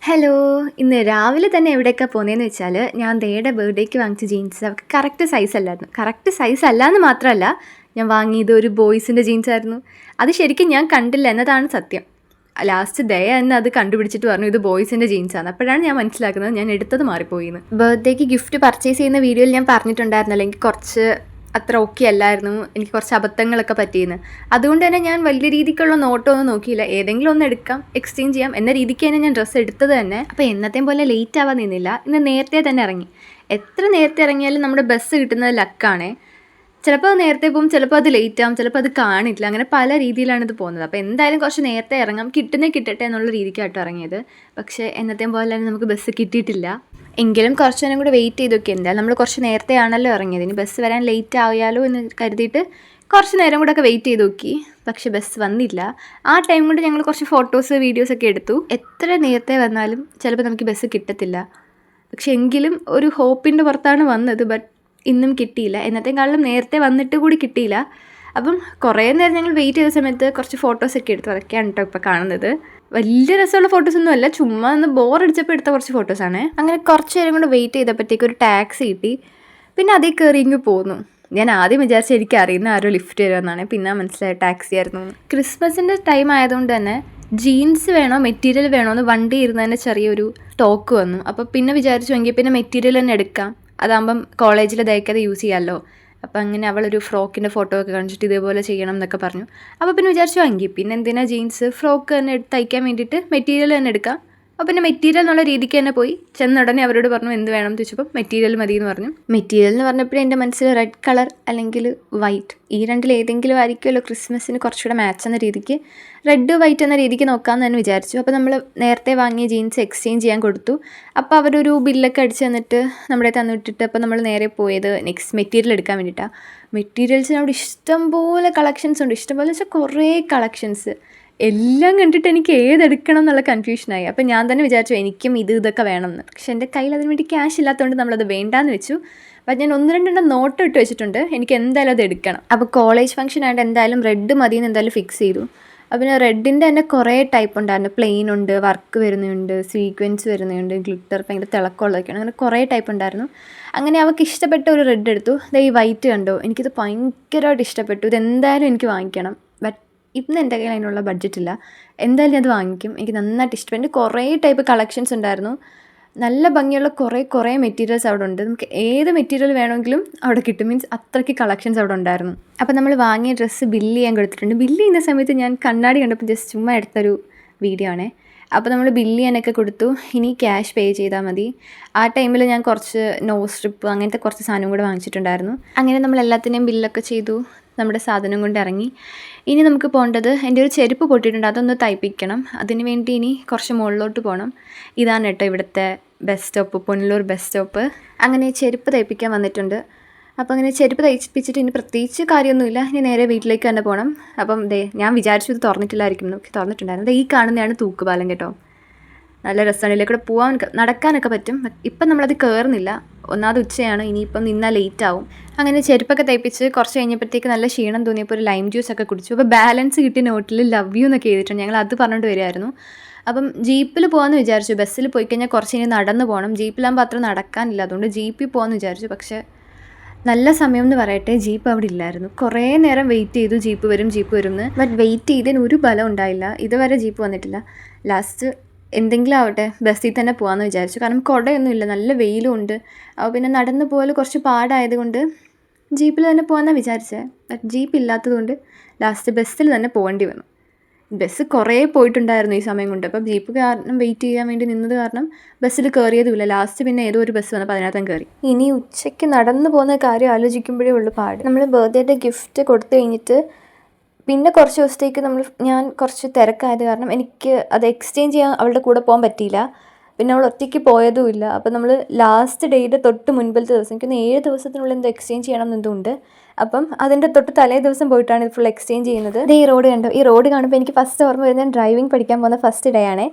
Hello. ഇന്ന് രാവിലെ തന്നെ എവിടേക്കാ പോന്നേന്ന് വെച്ചാൽ, ഞാൻ ദയേടെ ബർത്ത്ഡേക്ക് വാങ്ങിച്ച ജീൻസ് അവൾക്ക് കറക്റ്റ് സൈസ് അല്ലായിരുന്നു. കറക്റ്റ് സൈസ് അല്ലാന്ന് മാത്രമല്ല, ഞാൻ വാങ്ങിയത് ഒരു ബോയ്സിൻ്റെ ജീൻസായിരുന്നു. അത് ശരിക്കും ഞാൻ കണ്ടില്ല എന്നതാണ് സത്യം. ലാസ്റ്റ് ദയ എന്ന് അത് കണ്ടുപിടിച്ചിട്ട് പറഞ്ഞു ഇത് ബോയ്സിൻ്റെ ജീൻസാണ്. അപ്പോഴാണ് ഞാൻ മനസ്സിലാക്കുന്നത് ഞാൻ എടുത്തത് മാറിപ്പോയിന്ന്. ബർത്ത്ഡേക്ക് ഗിഫ്റ്റ് പർച്ചേസ് ചെയ്യുന്ന വീഡിയോയിൽ ഞാൻ പറഞ്ഞിട്ടുണ്ടായിരുന്നല്ലോ, എനിക്ക് കുറച്ച് അത്ര ഓക്കെ അല്ലായിരുന്നു, എനിക്ക് കുറച്ച് അബദ്ധങ്ങളൊക്കെ പറ്റിയെന്ന്. അതുകൊണ്ട് തന്നെ ഞാൻ വലിയ രീതിക്കുള്ള നോട്ടമൊന്നും നോക്കിയില്ല. ഏതെങ്കിലും ഒന്ന് എടുക്കാം, എക്സ്ചേഞ്ച് ചെയ്യാം എന്ന രീതിക്ക് തന്നെ ഞാൻ ഡ്രസ്സ് എടുത്തത് തന്നെ. അപ്പോൾ എന്നത്തെയും പോലെ ലേറ്റ് ആവാൻ നിന്നില്ല. ഇന്ന് നേരത്തെ തന്നെ ഇറങ്ങി. എത്ര നേരത്തെ ഇറങ്ങിയാലും നമ്മുടെ ബസ് കിട്ടുന്നത് ലക്കാണേ. ചിലപ്പോൾ അത് നേരത്തെ പോകും, ചിലപ്പോൾ അത് ലേറ്റ് ആവും, ചിലപ്പോൾ അത് കാണില്ല. അങ്ങനെ പല രീതിയിലാണ് ഇത് പോകുന്നത്. അപ്പോൾ എന്തായാലും കുറച്ച് നേരത്തെ ഇറങ്ങാം, കിട്ടട്ടെ എന്നുള്ള രീതിക്കായിട്ട് ഇറങ്ങിയത്. പക്ഷേ എന്നത്തെയും പോലെ തന്നെ നമുക്ക് ബസ് കിട്ടിയിട്ടില്ല. എങ്കിലും കുറച്ച് നേരം കൂടെ വെയിറ്റ് ചെയ്തൊക്കെ. എന്തായാലും നമ്മൾ കുറച്ച് നേരത്തെ ആണല്ലോ ഇറങ്ങിയത്, ഇനി ബസ് വരാൻ ലേറ്റ് ആയാലോ എന്ന് കരുതിയിട്ട് കുറച്ച് നേരം കൂടെ ഒക്കെ വെയിറ്റ് ചെയ്ത് നോക്കി. പക്ഷേ ബസ് വന്നില്ല. ആ ടൈം കൊണ്ട് ഞങ്ങൾ കുറച്ച് ഫോട്ടോസ് വീഡിയോസൊക്കെ എടുത്തു. എത്ര നേരത്തെ വന്നാലും ചിലപ്പോൾ നമുക്ക് ബസ് കിട്ടത്തില്ല. പക്ഷെ എങ്കിലും ഒരു ഹോപ്പിൻ്റെ പുറത്താണ് വന്നത്. ബട്ട് ഇന്നും കിട്ടിയില്ല. എന്നത്തെക്കാളും നേരത്തെ വന്നിട്ട് കൂടി കിട്ടിയില്ല. അപ്പം കുറേ നേരം ഞങ്ങൾ വെയിറ്റ് ചെയ്ത സമയത്ത് കുറച്ച് ഫോട്ടോസൊക്കെ എടുത്തു. അതൊക്കെയാണ് കേട്ടോ ഇപ്പോൾ കാണുന്നത്. വലിയ രസമുള്ള ഫോട്ടോസൊന്നും അല്ല, ചുമ്മാ ഒന്ന് ബോറടിച്ചപ്പോൾ എടുത്ത കുറച്ച് ഫോട്ടോസാണ്. അങ്ങനെ കുറച്ച് നേരം കൊണ്ട് വെയിറ്റ് ചെയ്തപ്പോഴത്തേക്ക് ഒരു ടാക്സി കിട്ടി. പിന്നെ അതിൽ കയറി ഇങ്ങ് പോന്നു. ഞാൻ ആദ്യം വിചാരിച്ച എനിക്ക് അറിയുന്ന ആരോ ലിഫ്റ്റ് തരുമെന്നാണ്. പിന്നെ മനസ്സിലായ ടാക്സി ആയിരുന്നു. ക്രിസ്മസിൻ്റെ ടൈം ആയതുകൊണ്ട് തന്നെ ജീൻസ് വേണോ മെറ്റീരിയൽ വേണോ എന്ന് വണ്ടി ഇരുന്നതിന് ചെറിയൊരു ടോക്ക് വന്നു. അപ്പോൾ പിന്നെ വിചാരിച്ചു എങ്കിൽ പിന്നെ മെറ്റീരിയൽ തന്നെ എടുക്കാം, അതാകുമ്പം കോളേജിൽ ദയക്കാതെ യൂസ് ചെയ്യാമല്ലോ. അപ്പോൾ അങ്ങനെ അവളൊരു ഫ്രോക്കിൻ്റെ ഫോട്ടോ ഒക്കെ കാണിച്ചിട്ട് ഇതേപോലെ ചെയ്യണം എന്നൊക്കെ പറഞ്ഞു. അപ്പോൾ പിന്നെ വിചാരിച്ചു എങ്കിൽ പിന്നെ എന്തിനാ ജീൻസ്, ഫ്രോക്ക് തന്നെ തയ്ക്കാൻ വേണ്ടിയിട്ട് മെറ്റീരിയൽ തന്നെ എടുക്കാം. അപ്പോൾ പിന്നെ മെറ്റീരിയൽ എന്നുള്ള രീതിക്ക് തന്നെ പോയി. ചെന്ന ഉടനെ അവരോട് പറഞ്ഞു എന്ത് വേണം എന്ന് ചോദിച്ചപ്പോൾ മെറ്റീരിയൽ മതി എന്ന് പറഞ്ഞു. മെറ്റീരിയൽ എന്ന് പറഞ്ഞപ്പോഴേ എൻ്റെ മനസ്സിൽ റെഡ് കളർ അല്ലെങ്കിൽ വൈറ്റ്, ഈ രണ്ടിൽ ഏതെങ്കിലും ആയിരിക്കുമല്ലോ ക്രിസ്മസിന് കുറച്ചുകൂടെ മാച്ച് എന്ന രീതിക്ക് റെഡ് വൈറ്റ് എന്ന രീതിക്ക് നോക്കാമെന്ന് തന്നെ വിചാരിച്ചു. അപ്പോൾ നമ്മൾ നേരത്തെ വാങ്ങിയ ജീൻസ് എക്സ്ചേഞ്ച് ചെയ്യാൻ കൊടുത്തു. അപ്പോൾ അവരൊരു ബില്ലൊക്കെ അടിച്ച് തന്നിട്ട് നമ്മുടെ തന്നിട്ടിട്ട് അപ്പോൾ നമ്മൾ നേരെ പോയത് നെക്സ്റ്റ് മെറ്റീരിയൽ എടുക്കാൻ വേണ്ടിയിട്ടാണ്. മെറ്റീരിയൽസിന് അവിടെ ഇഷ്ടംപോലെ കളക്ഷൻസ് ഉണ്ട്. ഇഷ്ടംപോലെ വെച്ചാൽ കുറേ കളക്ഷൻസ്. എല്ലാം കണ്ടിട്ട് എനിക്ക് ഏതെടുക്കണം എന്നുള്ള കൺഫ്യൂഷനായി. അപ്പോൾ ഞാൻ തന്നെ വിചാരിച്ചു എനിക്കും ഇതൊക്കെ വേണമെന്ന്. പക്ഷേ എൻ്റെ കയ്യിൽ അതിന് വേണ്ടി ക്യാഷ് ഇല്ലാത്തതുകൊണ്ട് നമ്മളത് വേണ്ടാന്ന് വെച്ചു. അപ്പോൾ ഞാൻ 1-2 നോട്ട് ഇട്ട് വെച്ചിട്ടുണ്ട്, എനിക്ക് എന്തായാലും അത് എടുക്കണം. അപ്പോൾ കോളേജ് ഫംഗ്ഷൻ ആയിട്ട് എന്തായാലും റെഡ് മതിയെന്ന് എന്തായാലും ഫിക്സ് ചെയ്തു. അപ്പോൾ പിന്നെ റെഡിൻ്റെ തന്നെ കുറേ ടൈപ്പ് ഉണ്ടായിരുന്നു. പ്ലെയിൻ ഉണ്ട്, വർക്ക് വരുന്നുണ്ട്, സീക്വൻസ് വരുന്നുണ്ട്, ഗ്ലിറ്റർ ഭയങ്കര തിളക്കമുള്ളതൊക്കെയാണ്. അങ്ങനെ കുറേ ടൈപ്പ് ഉണ്ടായിരുന്നു. അങ്ങനെ അവൾക്ക് ഇഷ്ടപ്പെട്ട ഒരു റെഡ് എടുത്തു. ഈ വൈറ്റ് കണ്ടോ, എനിക്കിത് ഭയങ്കരമായിട്ട് ഇഷ്ടപ്പെട്ടു. ഇതെന്തായാലും എനിക്ക് വാങ്ങിക്കണം. ബട്ട് ഇന്ന് എൻ്റെ കയ്യിൽ അതിനുള്ള ബഡ്ജറ്റില്ല. എന്തായാലും ഞാൻ അത് വാങ്ങിക്കും. എനിക്ക് നന്നായിട്ട് ഇഷ്ടപ്പെട്ടു. കുറേ ടൈപ്പ് കളക്ഷൻസ് ഉണ്ടായിരുന്നു. നല്ല ഭംഗിയുള്ള കുറേ മെറ്റീരിയൽസ് അവിടെ ഉണ്ട്. നമുക്ക് ഏത് മെറ്റീരിയൽ വേണമെങ്കിലും അവിടെ കിട്ടും. മീൻസ് അത്രയ്ക്ക് കളക്ഷൻസ് അവിടെ ഉണ്ടായിരുന്നു. അപ്പോൾ നമ്മൾ വാങ്ങിയ ഡ്രസ്സ് ബില്ല് ചെയ്യാൻ കൊടുത്തിട്ടുണ്ട്. ബില്ല് ചെയ്യുന്ന സമയത്ത് ഞാൻ കണ്ണാടി കണ്ടപ്പോൾ ജസ്റ്റ് ചുമ്മാ എടുത്തൊരു വീഡിയോ ആണേ. അപ്പോൾ നമ്മൾ ബില്ല് ചെയ്യാനൊക്കെ കൊടുത്തു. ഇനി ക്യാഷ് പേ ചെയ്താൽ മതി. ആ ടൈമിൽ ഞാൻ കുറച്ച് നോസ് സ്ട്രിപ്പ് അങ്ങനത്തെ കുറച്ച് സാധനം കൂടെ വാങ്ങിച്ചിട്ടുണ്ടായിരുന്നു. അങ്ങനെ നമ്മൾ എല്ലാത്തിനെയും ബില്ലൊക്കെ ചെയ്തു, നമ്മുടെ സാധനം കൊണ്ട് ഇറങ്ങി. ഇനി നമുക്ക് പോകേണ്ടത്, എൻ്റെ ഒരു ചെരുപ്പ് പൊട്ടിയിട്ടുണ്ട്, അതൊന്ന് തയ്പ്പിക്കണം. അതിന് വേണ്ടി ഇനി കുറച്ച് മുകളിലോട്ട് പോകണം. ഇതാണ് കേട്ടോ ഇവിടുത്തെ bus stop, Punalur bus stop. അങ്ങനെ ചെരുപ്പ് തയ്പ്പിക്കാൻ വന്നിട്ടുണ്ട്. അപ്പോൾ അങ്ങനെ ചെരുപ്പ് തയ്പ്പിച്ചിട്ട് ഇനി പ്രത്യേകിച്ച് കാര്യമൊന്നുമില്ല, ഇനി നേരെ വീട്ടിലേക്ക് തന്നെ പോകണം. അപ്പം ഞാൻ വിചാരിച്ചു ഇത് തുറന്നിട്ടില്ലായിരിക്കും, തുറന്നിട്ടുണ്ടായിരുന്നു. ഈ കാണുന്നതാണ് തൂക്കുപാലം കേട്ടോ. നല്ല രസമാണ്. ഇതിലേക്കൂടെ പോകാൻ നടക്കാനൊക്കെ പറ്റും. ഇപ്പം നമ്മളത് കയറുന്നില്ല, ഒന്നാമത് ഉച്ചയാണ്, ഇനിയിപ്പം നിന്നാൽ ലേറ്റ് ആവും. അങ്ങനെ ചെരുപ്പൊക്കെ തയ്പ്പിച്ച് കുറച്ച് കഴിഞ്ഞപ്പോഴത്തേക്ക് നല്ല ക്ഷീണം തോന്നിയപ്പോൾ ഒരു ലൈം ജ്യൂസൊക്കെ കുടിച്ചു. അപ്പോൾ ബാലൻസ് കിട്ടിയ നോട്ടിൽ ലവ് യു എന്നൊക്കെ എഴുതിയിട്ടുണ്ട്. ഞങ്ങൾ അത് പറഞ്ഞിട്ട് വരുമായിരുന്നു. അപ്പം ജീപ്പിൽ പോകാമെന്ന് വിചാരിച്ചു. ബസ്സിൽ പോയി കഴിഞ്ഞാൽ കുറച്ച് ഇനി നടന്ന് പോകണം. ജീപ്പിലാകുമ്പോൾ അത്ര നടക്കാനില്ല, അതുകൊണ്ട് ജീപ്പിൽ പോകാമെന്ന് വിചാരിച്ചു. പക്ഷേ നല്ല സമയം എന്ന് പറയട്ടെ, ജീപ്പ് അവിടെ ഇല്ലായിരുന്നു. കുറേ നേരം വെയിറ്റ് ചെയ്തു, ജീപ്പ് വരും എന്ന്. ബട്ട് വെയിറ്റ് ചെയ്തതിന് ഒരു ബലം ഉണ്ടായില്ല. ഇതുവരെ ജീപ്പ് വന്നിട്ടില്ല. ലാസ്റ്റ് എന്തെങ്കിലും ആവട്ടെ ബസ്സിൽ തന്നെ പോകാമെന്ന് വിചാരിച്ചു. കാരണം കുടയൊന്നുമില്ല, നല്ല വെയിലും ഉണ്ട്. അപ്പോൾ പിന്നെ നടന്നു പോകൽ കുറച്ച് പാടായതുകൊണ്ട് ജീപ്പിൽ തന്നെ പോകാമെന്നാണ് വിചാരിച്ചത്. ബട്ട് ജീപ്പ് ഇല്ലാത്തതുകൊണ്ട് ലാസ്റ്റ് ബസ്സിൽ തന്നെ പോകേണ്ടി വന്നു. ബസ് കുറേ പോയിട്ടുണ്ടായിരുന്നു ഈ സമയം കൊണ്ട്. അപ്പോൾ ജീപ്പ് കാരണം വെയിറ്റ് ചെയ്യാൻ വേണ്ടി നിന്നത് കാരണം ബസ്സിൽ കയറിയതുമില്ല. ലാസ്റ്റ് പിന്നെ ഏതോ ഒരു ബസ് വന്നപ്പോൾ അതിനകത്തും കയറി. ഇനി ഉച്ചയ്ക്ക് നടന്നു പോകുന്ന കാര്യം ആലോചിക്കുമ്പോഴേ ഉള്ളു പാട്. നമ്മൾ ബർത്ത്ഡേയുടെ ഗിഫ്റ്റ് കൊടുത്തു കഴിഞ്ഞിട്ട് പിന്നെ കുറച്ച് ദിവസത്തേക്ക് ഞാൻ കുറച്ച് തിരക്കായത് കാരണം എനിക്ക് അത് എക്സ്ചേഞ്ച് ചെയ്യാൻ അവളുടെ കൂടെ പോകാൻ പറ്റിയില്ല. പിന്നെ അവൾ ഒറ്റയ്ക്ക് പോയതുമില്ല. അപ്പോൾ നമ്മൾ ലാസ്റ്റ് ഡേയുടെ തൊട്ട് മുൻപിലത്തെ ദിവസം, എനിക്കൊന്ന് 7 ദിവസത്തിനുള്ളിൽ എന്തോ എക്സ്ചേഞ്ച് ചെയ്യണം എന്നുണ്ട്. അപ്പം അതിൻ്റെ തൊട്ട് തലേ ദിവസം പോയിട്ടാണ് ഇത് ഫുൾ എക്സ്ചേഞ്ച് ചെയ്യുന്നത്. ഈ റോഡ് കണ്ടോ, ഈ റോഡ് കാണുമ്പോൾ എനിക്ക് ഫസ്റ്റ് ഓർമ്മ വരുന്നത് ഞാൻ ഡ്രൈവിംഗ് പഠിക്കാൻ പോകുന്ന ഫസ്റ്റ് ഡേ ആണ്.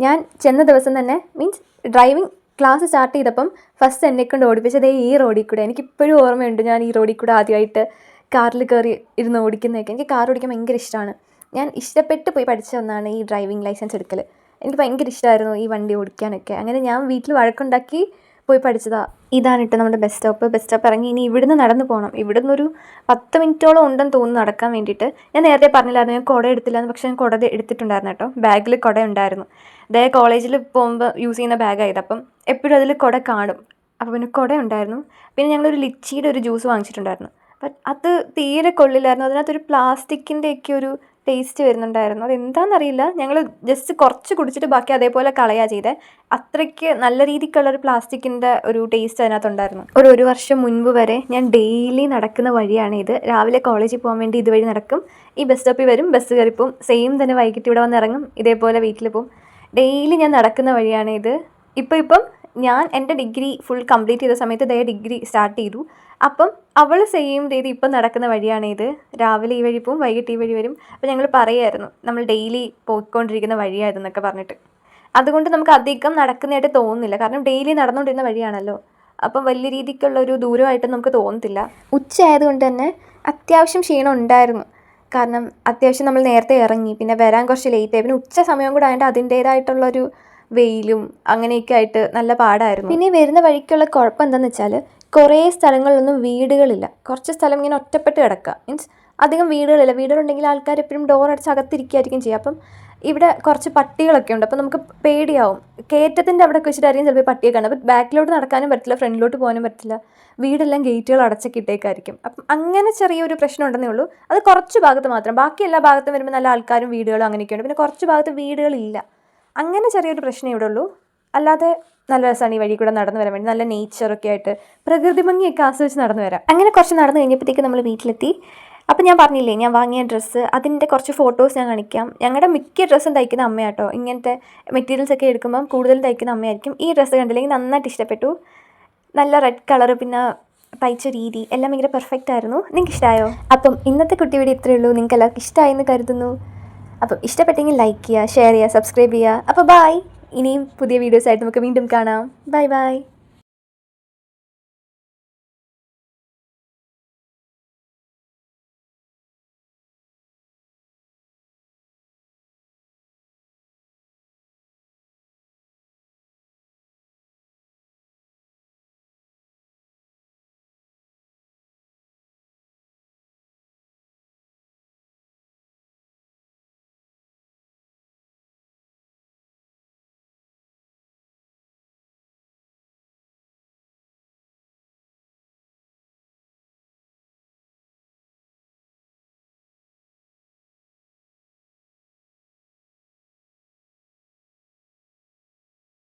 ഞാൻ ചെന്ന ദിവസം തന്നെ, മീൻസ് ഡ്രൈവിംഗ് ക്ലാസ് സ്റ്റാർട്ട് ചെയ്തപ്പം ഫസ്റ്റ് എന്നെക്കൊണ്ട് ഓടിപ്പിച്ചത് ഈ റോഡിൽ കൂടെ. എനിക്കിപ്പോഴും ഓർമ്മയുണ്ട് ഞാൻ ഈ റോഡിൽ കൂടെ ആദ്യമായിട്ട് കാറിൽ കയറി ഇരുന്ന് ഓടിക്കുന്നതൊക്കെ. എനിക്ക് കാർ ഓടിക്കാൻ ഭയങ്കര ഇഷ്ടമാണ്. ഞാൻ ഇഷ്ടപ്പെട്ട് പോയി പഠിച്ച ഒന്നാണ് ഈ ഡ്രൈവിംഗ് ലൈസൻസ് എടുക്കൽ. എനിക്ക് ഭയങ്കര ഇഷ്ടമായിരുന്നു ഈ വണ്ടി ഓടിക്കാനൊക്കെ. അങ്ങനെ ഞാൻ വീട്ടിൽ വഴക്കുണ്ടാക്കി പോയി പഠിച്ചതാണ്. ഇതാണ് കേട്ടോ നമ്മുടെ ബസ് സ്റ്റോപ്പ് ഇറങ്ങി ഇനി ഇവിടുന്ന് നടന്നു പോകണം. ഇവിടുന്ന് ഒരു 10 മിനിറ്റോളം ഉണ്ടെന്ന് തോന്നുന്നു നടക്കാൻ വേണ്ടിയിട്ട്. ഞാൻ നേരത്തെ പറഞ്ഞില്ലായിരുന്നു ഞാൻ കുട എടുത്തില്ലാന്ന്, പക്ഷേ ഞാൻ കുട എടുത്തിട്ടുണ്ടായിരുന്നു കേട്ടോ. ബാഗിൽ കുട ഉണ്ടായിരുന്നു. അതേ കോളേജിൽ പോകുമ്പോൾ യൂസ് ചെയ്യുന്ന ബാഗായത്. അപ്പം എപ്പോഴും അതിൽ കുട കാണും. അപ്പോൾ പിന്നെ കുട ഉണ്ടായിരുന്നു. പിന്നെ ഞങ്ങളൊരു ലിച്ചിയുടെ ഒരു ജ്യൂസ് വാങ്ങിച്ചിട്ടുണ്ടായിരുന്നു. ബട്ട് അത് തീരെ കൊള്ളില്ലായിരുന്നു. അതിനകത്തൊരു പ്ലാസ്റ്റിക്കിൻ്റെയൊക്കെ ഒരു ടേസ്റ്റ് വരുന്നുണ്ടായിരുന്നു. അതെന്താണെന്നറിയില്ല. ഞങ്ങൾ ജസ്റ്റ് കുറച്ച് കുടിച്ചിട്ട് ബാക്കി അതേപോലെ കളയുക ചെയ്തത്. അത്രയ്ക്ക് നല്ല രീതിക്കുള്ളൊരു പ്ലാസ്റ്റിക്കിൻ്റെ ഒരു ടേസ്റ്റ് അതിനകത്തുണ്ടായിരുന്നു. ഒരു വർഷം മുൻപ് വരെ ഞാൻ ഡെയിലി നടക്കുന്ന വഴിയാണ് ഇത്. രാവിലെ കോളേജിൽ പോകാൻ വേണ്ടി ഇതുവഴി നടക്കും. ഈ ബസ് സ്റ്റോപ്പിൽ വരും, ബസ് കയറിപ്പോവും. സെയിം തന്നെ വൈകിട്ട് ഇവിടെ വന്ന് ഇറങ്ങും, ഇതേപോലെ വീട്ടിൽ പോവും. ഡെയിലി ഞാൻ നടക്കുന്ന വഴിയാണ് ഇത്. ഇപ്പം ഞാൻ എൻ്റെ ഡിഗ്രി ഫുൾ കംപ്ലീറ്റ് ചെയ്ത സമയത്ത് ഡിഗ്രി സ്റ്റാർട്ട് ചെയ്തു. അപ്പം അവൾ സെയിം രീതി ഇപ്പം നടക്കുന്ന വഴിയാണ് ഇത്. രാവിലെ ഈ വഴി പോവും, വൈകിട്ട് ഈ വഴി വരും. അപ്പോൾ ഞങ്ങൾ പറയുമായിരുന്നു നമ്മൾ ഡെയിലി പോയിക്കൊണ്ടിരിക്കുന്ന വഴിയായിരുന്നൊക്കെ പറഞ്ഞിട്ട്. അതുകൊണ്ട് നമുക്ക് അധികം നടക്കുന്നതായിട്ട് തോന്നുന്നില്ല, കാരണം ഡെയിലി നടന്നുകൊണ്ടിരുന്ന വഴിയാണല്ലോ. അപ്പം വലിയ രീതിക്കുള്ളൊരു ദൂരമായിട്ട് നമുക്ക് തോന്നത്തില്ല. ഉച്ച ആയതുകൊണ്ട് തന്നെ അത്യാവശ്യം ക്ഷീണം ഉണ്ടായിരുന്നു. കാരണം അത്യാവശ്യം നമ്മൾ നേരത്തെ ഇറങ്ങി, പിന്നെ വരാൻ കുറച്ച് ലേറ്റായി. പിന്നെ ഉച്ച സമയം കൂടെ ആയതുകൊണ്ട് അതിൻ്റേതായിട്ടുള്ളൊരു വെയിലും അങ്ങനെയൊക്കെ ആയിട്ട് നല്ല പാടായിരുന്നു. പിന്നെ വരുന്ന വഴിക്കുള്ള കുഴപ്പം എന്താണെന്ന് വെച്ചാൽ കുറേ സ്ഥലങ്ങളിലൊന്നും വീടുകളില്ല. കുറച്ച് സ്ഥലം ഇങ്ങനെ ഒറ്റപ്പെട്ട് കിടക്കുക. മീൻസ് അധികം വീടുകളില്ല. വീടുകളുണ്ടെങ്കിൽ ആൾക്കാർ എപ്പോഴും ഡോർ അടച്ച് അകത്തിരിക്കുകയായിരിക്കും ചെയ്യുക. അപ്പം ഇവിടെ കുറച്ച് പട്ടികളൊക്കെ ഉണ്ട്. അപ്പം നമുക്ക് പേടിയാവും. കയറ്റത്തിൻ്റെ അവിടെ വെച്ചിട്ടായിരിക്കും ചിലപ്പോൾ പട്ടിയെ കാണുക. അപ്പം ബാക്കിലോട്ട് നടക്കാനും പറ്റില്ല, ഫ്രണ്ടിലോട്ട് പോകാനും പറ്റില്ല. വീടെല്ലാം ഗേറ്റുകൾ അടച്ചൊക്കെ ഇട്ടേക്കായിരിക്കും. അപ്പം അങ്ങനെ ചെറിയൊരു പ്രശ്നം ഉണ്ടെന്നേ ഉള്ളൂ. അത് കുറച്ച് ഭാഗത്ത് മാത്രം. ബാക്കി എല്ലാ ഭാഗത്തും വരുമ്പോൾ നല്ല ആൾക്കാരും വീടുകളും അങ്ങനെയൊക്കെയുണ്ട്. പിന്നെ കുറച്ച് ഭാഗത്ത് വീടുകളില്ല. അങ്ങനെ ചെറിയൊരു പ്രശ്നം ഇവിടെ ഉള്ളൂ. അല്ലാതെ നല്ല രസമാണ് ഈ വഴി കൂടെ നടന്നു വരാൻ വേണ്ടി. നല്ല നേച്ചറൊക്കെ ആയിട്ട് പ്രകൃതി ഭംഗിയൊക്കെ ആസ്വദിച്ച് നടന്നു വരാം. അങ്ങനെ കുറച്ച് നടന്നു കഴിഞ്ഞപ്പോഴത്തേക്ക് നമ്മൾ വീട്ടിലെത്തി. അപ്പം ഞാൻ പറഞ്ഞില്ലേ ഞാൻ വാങ്ങിയ ഡ്രസ്സ്, അതിൻ്റെ കുറച്ച് ഫോട്ടോസ് ഞാൻ കാണിക്കാം. ഞങ്ങളുടെ മിക്ക ഡ്രസ്സും തയ്ക്കുന്ന അമ്മയാട്ടോ. ഇങ്ങനത്തെ മെറ്റീരിയൽസ് ഒക്കെ എടുക്കുമ്പം കൂടുതലും തയ്ക്കുന്ന അമ്മയായിരിക്കും. ഈ ഡ്രസ്സ് കണ്ടില്ലെങ്കിൽ നന്നായിട്ട് ഇഷ്ടപ്പെട്ടു. നല്ല റെഡ് കളറ്, പിന്നെ തയ്ച്ച രീതി എല്ലാം ഭയങ്കര പെർഫെക്റ്റ് ആയിരുന്നു. നിങ്ങൾക്ക് ഇഷ്ടമായോ? അപ്പം ഇന്നത്തെ കുട്ടി വീഡിയോ ഇത്രയേ ഉള്ളൂ. നിങ്ങൾക്ക് എല്ലാവർക്കും ഇഷ്ടമായെന്ന് കരുതുന്നു. അപ്പം ഇഷ്ടപ്പെട്ടെങ്കിൽ ലൈക്ക് ചെയ്യുക, ഷെയർ ചെയ്യുക, സബ്സ്ക്രൈബ് ചെയ്യുക. അപ്പോൾ ബൈ. ഇനിയും പുതിയ വീഡിയോസായിട്ട് നമുക്ക് വീണ്ടും കാണാം. Bye bye.